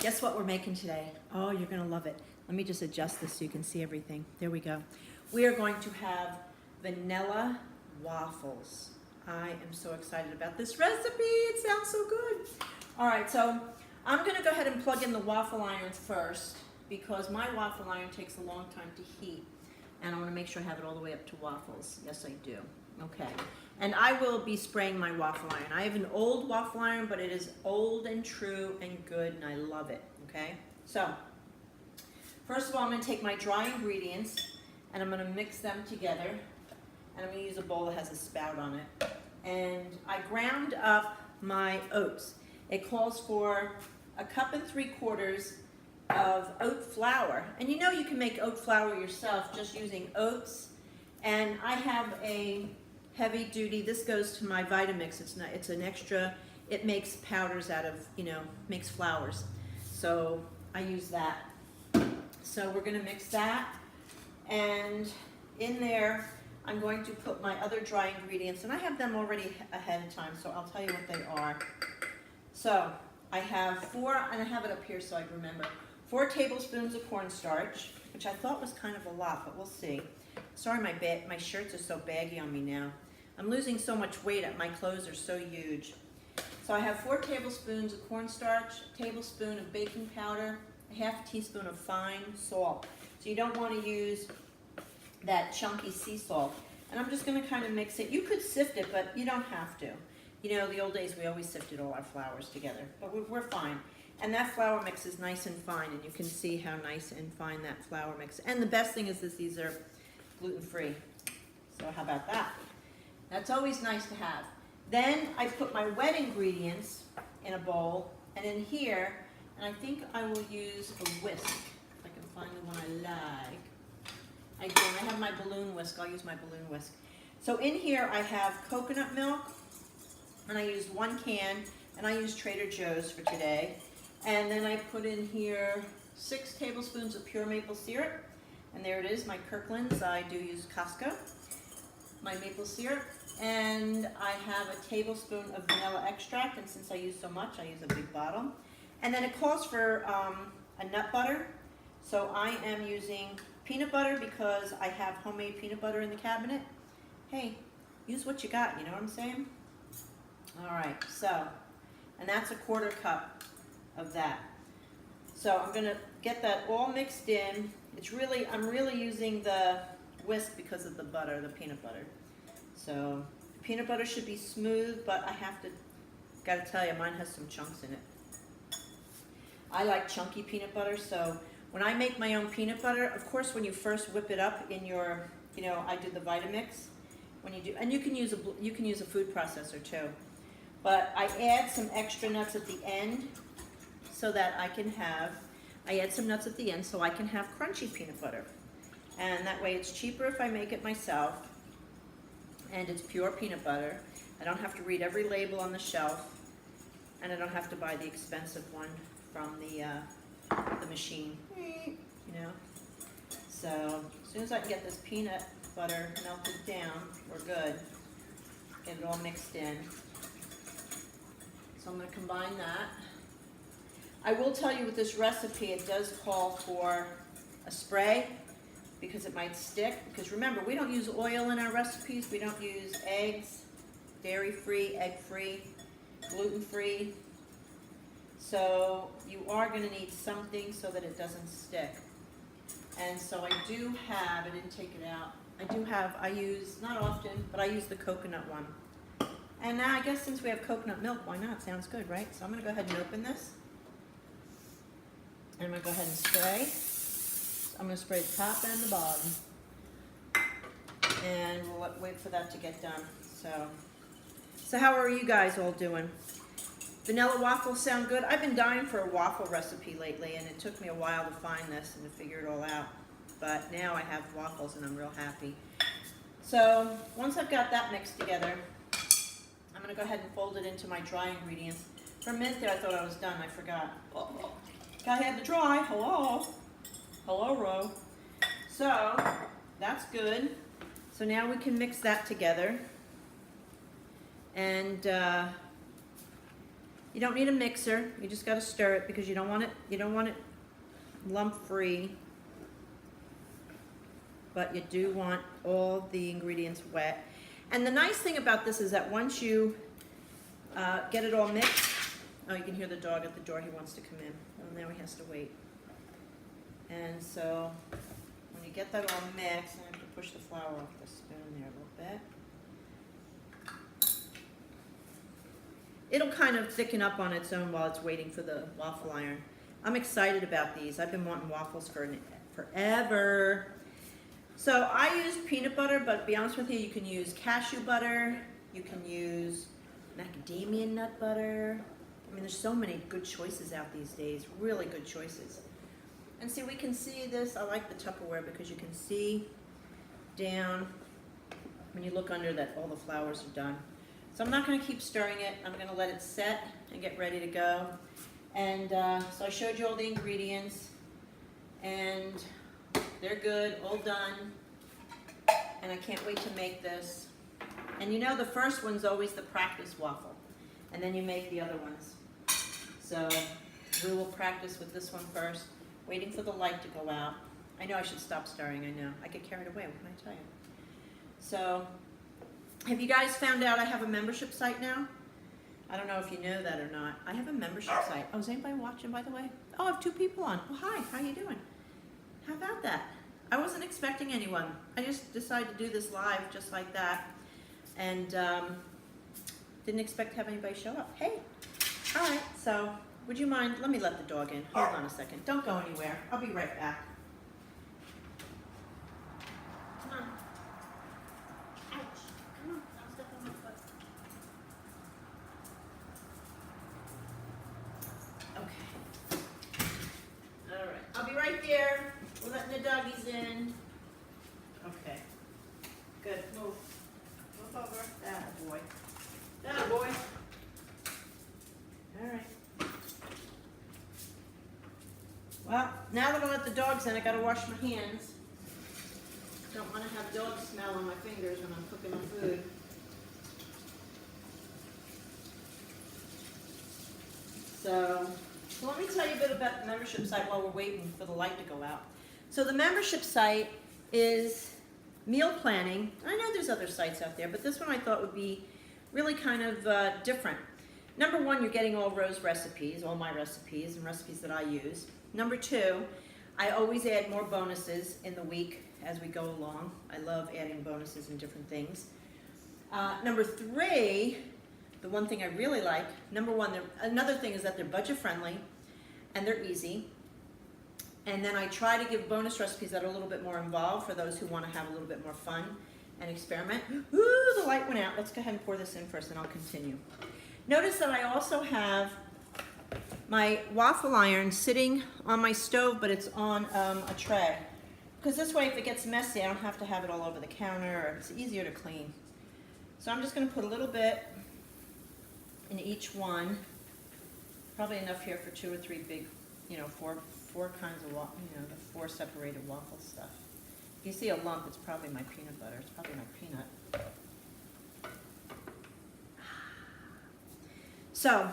Guess what we're making today? Oh, you're gonna love it. Let me just adjust this so you can see everything. There we go. We are going to have vanilla waffles. I am so excited about this recipe. It sounds so good. All right, so I'm gonna go ahead and plug in the waffle iron first because my waffle iron takes a long time to heat. And I wanna make sure I have it all the way up to waffles. Yes, I do. Okay. And I will be spraying my waffle iron. I have an old waffle iron, but it is old and true and good, and I love it, okay? So, first of all, I'm gonna take my dry ingredients, and I'm gonna mix them together, and I'm gonna use a bowl that has a spout on it. And I ground up my oats. It calls for 1.75 cups of oat flour. And you know you can make oat flour yourself just using oats. And I have a heavy duty, this goes to my Vitamix, it's an extra, it makes powders out of, makes flours. So I use that. So we're gonna mix that, and in there, I'm going to put my other dry ingredients, and I have them already ahead of time, so I'll tell you what they are. So I have 4, and I have it up here so I remember, 4 tablespoons of cornstarch, which I thought was kind of a lot, but we'll see. Sorry, my shirts are so baggy on me now. I'm losing so much weight, my clothes are so huge. So I have 4 tablespoons of cornstarch, a tablespoon of baking powder, a half teaspoon of fine salt. So you don't want to use that chunky sea salt. And I'm just going to kind of mix it. You could sift it, but you don't have to. You know, the old days we always sifted all our flours together, but we're fine. And that flour mix is nice and fine, and you can see how nice and fine that flour mix. And the best thing is these are gluten-free. So how about that? That's always nice to have. Then I put my wet ingredients in a bowl, and in here, and I think I will use a whisk, if I can find the one I like. I do, and I have my balloon whisk. I'll use my balloon whisk. So in here I have coconut milk, and I used 1 can, and I used Trader Joe's for today. And then I put in here 6 tablespoons of pure maple syrup, and there it is, my Kirkland's. I do use Costco, my maple syrup. And I have a tablespoon of vanilla extract, and since I use so much, I use a big bottle. And then it calls for a nut butter. So I am using peanut butter because I have homemade peanut butter in the cabinet. Hey, use what you got, you know what I'm saying? All right, so, and that's a 1/4 cup of that. So I'm gonna get that all mixed in. I'm really using the whisk because of the butter, the peanut butter. So the peanut butter should be smooth, but gotta tell you, mine has some chunks in it. I like chunky peanut butter, so when I make my own peanut butter, of course when you first whip it up in your, I did the Vitamix, and you can use a food processor too. But I add some extra nuts at the end so that I add some nuts at the end so I can have crunchy peanut butter. And that way it's cheaper if I make it myself, and it's pure peanut butter. I don't have to read every label on the shelf, and I don't have to buy the expensive one from the machine, So as soon as I can get this peanut butter melted down, we're good. Get it all mixed in. So I'm going to combine that. I will tell you with this recipe, it does call for a spray because it might stick. Because remember, we don't use oil in our recipes. We don't use eggs, dairy-free, egg-free, gluten-free. So you are going to need something so that it doesn't stick. And so I do have, I didn't take it out, I use, not often, but I use the coconut one. And now I guess since we have coconut milk, why not? Sounds good, right? So I'm going to go ahead and open this. And I'm going to go ahead and spray. I'm going to spray the top and the bottom. And we'll wait for that to get done. So how are you guys all doing? Vanilla waffles sound good? I've been dying for a waffle recipe lately, and it took me a while to find this and to figure it all out. But now I have waffles, and I'm real happy. So once I've got that mixed together, I'm going to go ahead and fold it into my dry ingredients. For a minute there, I thought I was done. I forgot. Gotta have the dry. Hello. Hello, Ro. So that's good. So now we can mix that together. And You don't need a mixer. You just got to stir it because you don't want it lump free. But you do want all the ingredients wet. And the nice thing about this is that once you get it all mixed, oh, you can hear the dog at the door. He wants to come in. Well, now he has to wait. And so when you get that all mixed, I have to push the flour off the spoon there a little bit. It'll kind of thicken up on its own while it's waiting for the waffle iron. I'm excited about these. I've been wanting waffles for forever. So I use peanut butter, but to be honest with you, you can use cashew butter. You can use macadamia nut butter. I mean, there's so many good choices out these days, really good choices. And see, we can see this. I like the Tupperware because you can see down when you look under that all the flours are done. So I'm not going to keep stirring it. I'm going to let it set and get ready to go. And so I showed you all the ingredients, and they're good, all done. And I can't wait to make this. And you know the first one's always the practice waffle, and then you make the other ones. So we will practice with this one first, waiting for the light to go out. I know I should stop stirring, I know. I get carried away, what can I tell you? So, have you guys found out I have a membership site now? I don't know if you know that or not. I have a membership site. Oh, is anybody watching, by the way? Oh, I have 2 people on. Well, hi, how you doing? How about that? I wasn't expecting anyone. I just decided to do this live just like that. And didn't expect to have anybody show up. Hey, all right, so would you mind, let me let the dog in. Hold on a second. Don't go anywhere. I'll be right back. Come on. Ouch. Come on, I'll step on my foot. Okay. All right, I'll be right there. We're letting the doggies in. Okay. Good, move. Move over. That boy. That boy. All right. Well, now that I let the dogs in, I gotta wash my hands. Don't want to have dog smell on my fingers when I'm cooking my food. So let me tell you a bit about the membership site while we're waiting for the light to go out. So the membership site is meal planning. I know there's other sites out there, but this one I thought would be really kind of different. Number 1, you're getting all Rose recipes, all my recipes and recipes that I use. Number 2, I always add more bonuses in the week as we go along. I love adding bonuses and different things. Number 3, the one thing I really like, number 1, another thing is that they're budget friendly and they're easy. And then I try to give bonus recipes that are a little bit more involved for those who want to have a little bit more fun and experiment. Ooh, the light went out. Let's go ahead and pour this in first and I'll continue. Notice that I also have my waffle iron sitting on my stove, but it's on a tray. Because this way, if it gets messy, I don't have to have it all over the counter, or it's easier to clean. So I'm just going to put a little bit in each one. Probably enough here for 2 or 3 big, four kinds of, the 4 separated waffle stuff. If you see a lump, it's probably my peanut butter. It's probably my peanut. So,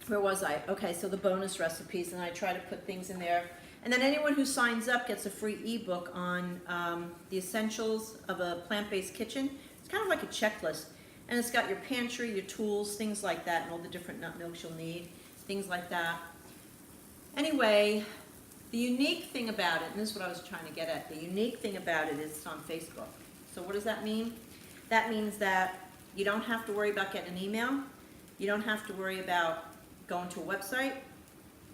where was I? Okay, so the bonus recipes, and I try to put things in there. And then anyone who signs up gets a free ebook on the essentials of a plant-based kitchen. It's kind of like a checklist. And it's got your pantry, your tools, things like that, and all the different nut milks you'll need, things like that. Anyway, the unique thing about it, and this is what I was trying to get at, the unique thing about it is it's on Facebook. So what does that mean? That means that you don't have to worry about getting an email. You don't have to worry about going to a website.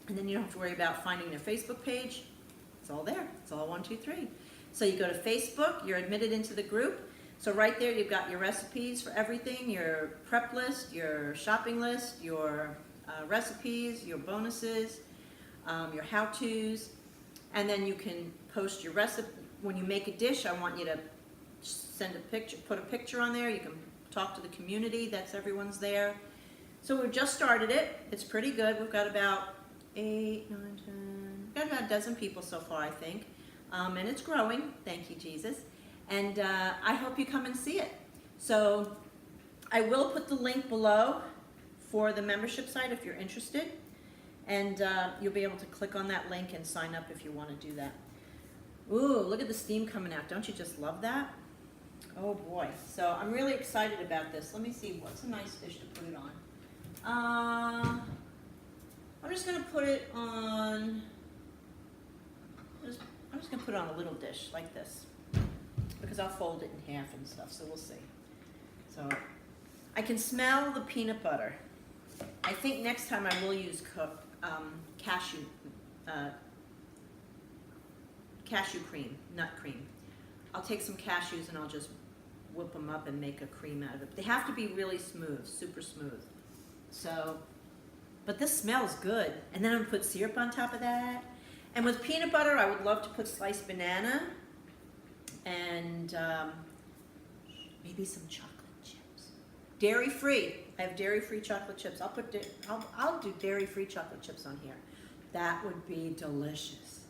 And then you don't have to worry about finding their Facebook page. It's all there. It's all 1, 2, 3. So you go to Facebook, you're admitted into the group. So right there you've got your recipes for everything, your prep list, your shopping list, your recipes, your bonuses, your how-tos. And then you can post your recipe. When you make a dish, I want you to send a picture, put a picture on there. You can talk to the community. That's everyone's there. So we've just started it. It's pretty good. We've got about 8, 9, 10, we've got about a dozen people so far, I think. And it's growing. Thank you, Jesus. And I hope you come and see it. So I will put the link below for the membership site if you're interested. And you'll be able to click on that link and sign up if you want to do that. Ooh, look at the steam coming out. Don't you just love that? Oh boy. So I'm really excited about this. Let me see, what's a nice dish to put it on? I'm just going to put it on, I'm just going to put it on a little dish like this, because I'll fold it in half and stuff, so we'll see. So I can smell the peanut butter. I think next time I will use cashew cream, nut cream. I'll take some cashews and I'll just whip them up and make a cream out of it. They have to be really smooth, super smooth. So, but this smells good. And then I'm gonna put syrup on top of that. And with peanut butter, I would love to put sliced banana and maybe some chocolate chips. Dairy-free. I have dairy-free chocolate chips. I'll do dairy-free chocolate chips on here. That would be delicious.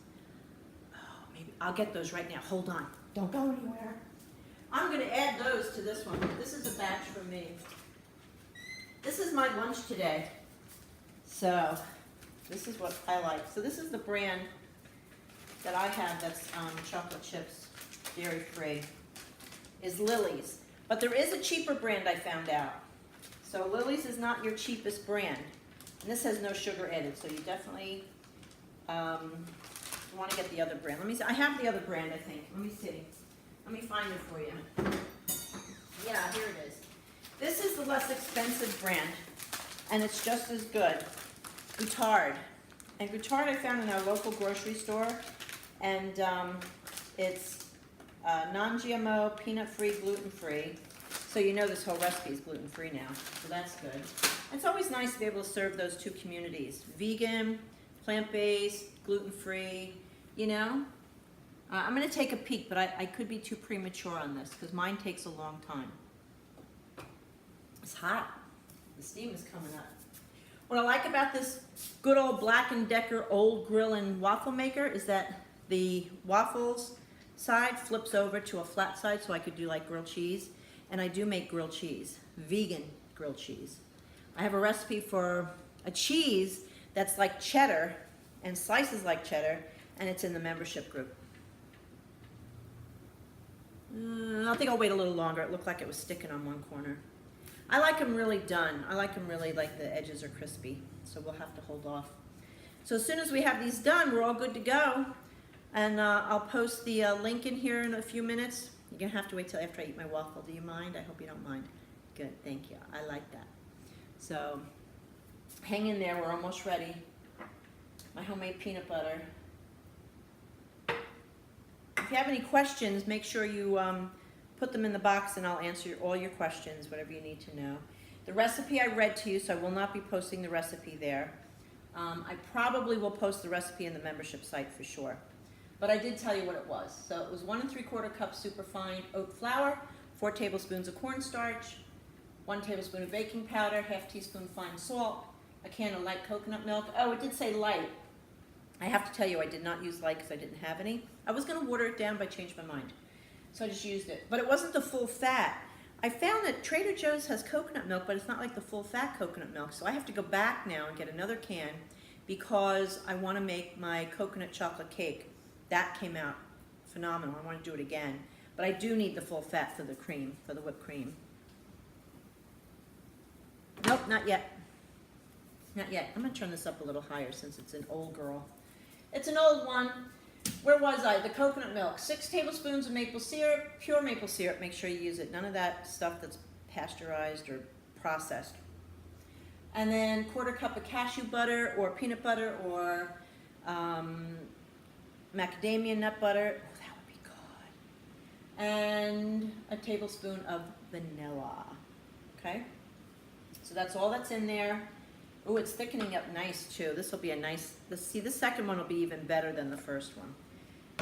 Oh, maybe I'll get those right now. Hold on. Don't go anywhere. I'm going to add those to this one. This is a batch for me. This is my lunch today. So this is what I like. So this is the brand that I have that's chocolate chips, dairy-free, is Lily's. But there is a cheaper brand I found out. So Lily's is not your cheapest brand. And this has no sugar added, so you definitely want to get the other brand. Let me see. I have the other brand, I think. Let me see. Let me find it for you. Yeah, here it is. This is the less expensive brand, and it's just as good. Goutard. And Goutard I found in our local grocery store, and it's non-GMO, peanut-free, gluten-free. So you know this whole recipe is gluten-free now, so that's good. It's always nice to be able to serve those two communities. Vegan, plant-based, gluten-free, you know? I'm going to take a peek, but I could be too premature on this because mine takes a long time. It's hot. The steam is coming up. What I like about this good old Black & Decker old grill and waffle maker is that the waffles side flips over to a flat side so I could do like grilled cheese. And I do make grilled cheese, vegan grilled cheese. I have a recipe for a cheese that's like cheddar and slices like cheddar, and it's in the membership group. I think I'll wait a little longer. It looked like it was sticking on one corner. I like them really done. I like them really like the edges are crispy, so we'll have to hold off. So as soon as we have these done, we're all good to go. And I'll post the link in here in a few minutes. You're going to have to wait till after I eat my waffle. Do you mind? I hope you don't mind. Good, thank you. I like that. So hang in there. We're almost ready. My homemade peanut butter. If you have any questions, make sure you put them in the box and I'll answer all your questions, whatever you need to know. The recipe I read to you, so I will not be posting the recipe there. I probably will post the recipe in the membership site for sure. But I did tell you what it was. So it was 1 3/4 cup superfine oat flour, 4 tablespoons of cornstarch, 1 tablespoon of baking powder, ½ teaspoon fine salt, a can of light coconut milk. Oh, it did say light. I have to tell you I did not use light because I didn't have any. I was going to water it down, but I changed my mind. So I just used it. But it wasn't the full fat. I found that Trader Joe's has coconut milk, but it's not like the full fat coconut milk. So I have to go back now and get another can because I want to make my coconut chocolate cake. That came out phenomenal. I want to do it again. But I do need the full fat for the cream, for the whipped cream. Nope, not yet. Not yet. I'm going to turn this up a little higher since it's an old girl. It's an old one. Where was I? The coconut milk. 6 tablespoons of maple syrup, pure maple syrup. Make sure you use it. None of that stuff that's pasteurized or processed. And then 1/4 cup of cashew butter or peanut butter or macadamia nut butter. Oh, that would be good. And a tablespoon of vanilla. Okay? So that's all that's in there. Oh, it's thickening up nice too. This will be a nice, see, the second one will be even better than the first one.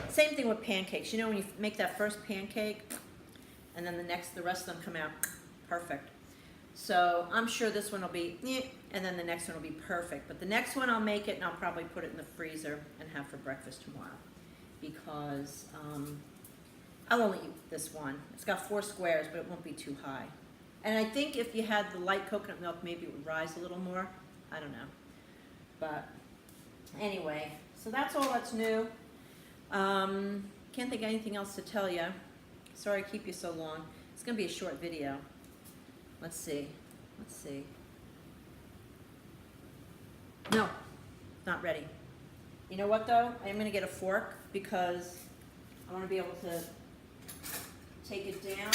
Same thing with pancakes. You know when you make that first pancake and then the rest of them come out perfect. So I'm sure this one will be, and then the next one will be perfect. But the next one I'll make it and I'll probably put it in the freezer and have for breakfast tomorrow. Because I'll only eat this one. It's got 4 squares, but it won't be too high. And I think if you had the light coconut milk, maybe it would rise a little more. I don't know. But anyway, so that's all that's new. Can't think of anything else to tell you. Sorry I keep you so long. It's going to be a short video. Let's see. Let's see. No, not ready. You know what though? I am going to get a fork because I want to be able to take it down.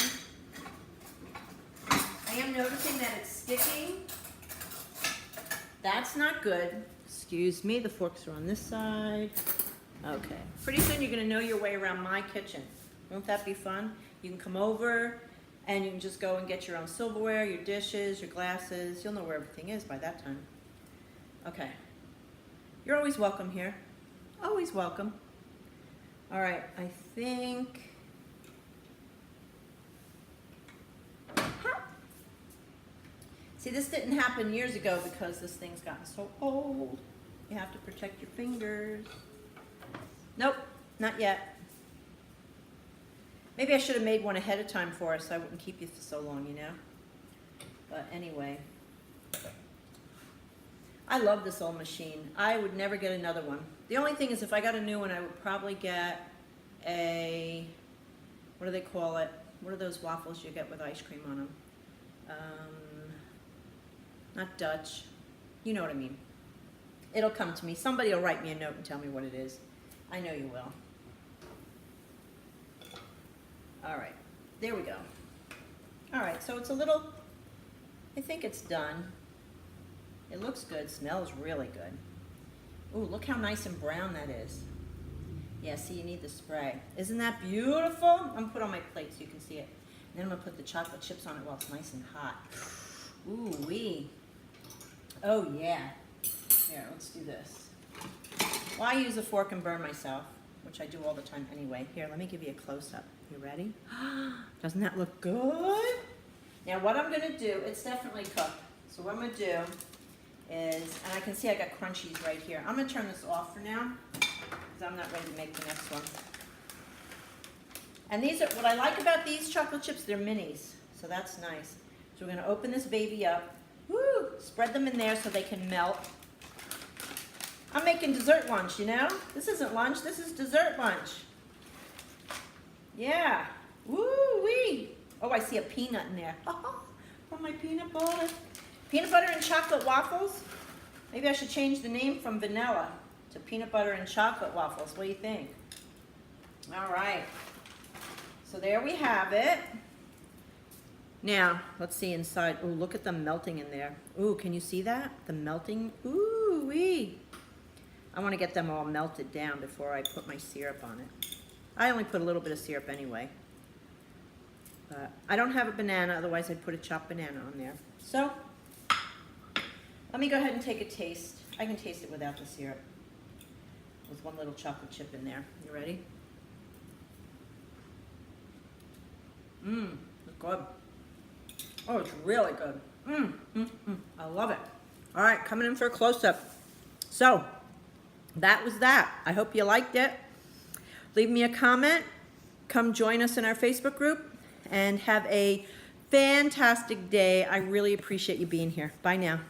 I am noticing that it's sticking. That's not good. Excuse me, the forks are on this side. Okay. Pretty soon you're going to know your way around my kitchen. Won't that be fun? You can come over and you can just go and get your own silverware, your dishes, your glasses. You'll know where everything is by that time. Okay. You're always welcome here. Always welcome. All right, I think... See, this didn't happen years ago because this thing's gotten so old. You have to protect your fingers. Nope, not yet. Maybe I should have made one ahead of time for us so I wouldn't keep you for so long, you know? But anyway. I love this old machine. I would never get another one. The only thing is if I got a new one, I would probably get a, what do they call it? What are those waffles you get with ice cream on them? Not Dutch. You know what I mean. It'll come to me. Somebody will write me a note and tell me what it is. I know you will. All right, there we go. All right, so it's a little, I think it's done. It looks good, smells really good. Ooh, look how nice and brown that is. Yeah, see, you need the spray. Isn't that beautiful? I'm gonna put it on my plate so you can see it. And then I'm gonna put the chocolate chips on it while it's nice and hot. Ooh wee. Oh yeah. Here, let's do this. Well, I use a fork and burn myself, which I do all the time anyway. Here, let me give you a close-up. You ready? Doesn't that look good? Now what I'm gonna do, it's definitely cooked. So what I'm gonna do is, and I can see I got crunchies right here. I'm gonna turn this off for now because I'm not ready to make the next one. And these are, what I like about these chocolate chips, they're minis. So that's nice. So we're gonna open this baby up. Woo! Spread them in there so they can melt. I'm making dessert lunch, you know? This isn't lunch, this is dessert lunch. Yeah. Woo-wee. Oh, I see a peanut in there. From my peanut butter. Peanut butter and chocolate waffles? Maybe I should change the name from vanilla to peanut butter and chocolate waffles. What do you think? All right. So there we have it. Now, let's see inside. Oh, look at them melting in there. Ooh, can you see that? The melting. Ooh-wee. I want to get them all melted down before I put my syrup on it. I only put a little bit of syrup anyway. I don't have a banana, otherwise I'd put a chopped banana on there. So, let me go ahead and take a taste. I can taste it without the syrup. With one little chocolate chip in there. You ready? Mmm, it's good. Oh, it's really good. I love it. All right, coming in for a close-up. So, that was that. I hope you liked it. Leave me a comment. Come join us in our Facebook group. And have a fantastic day. I really appreciate you being here. Bye now.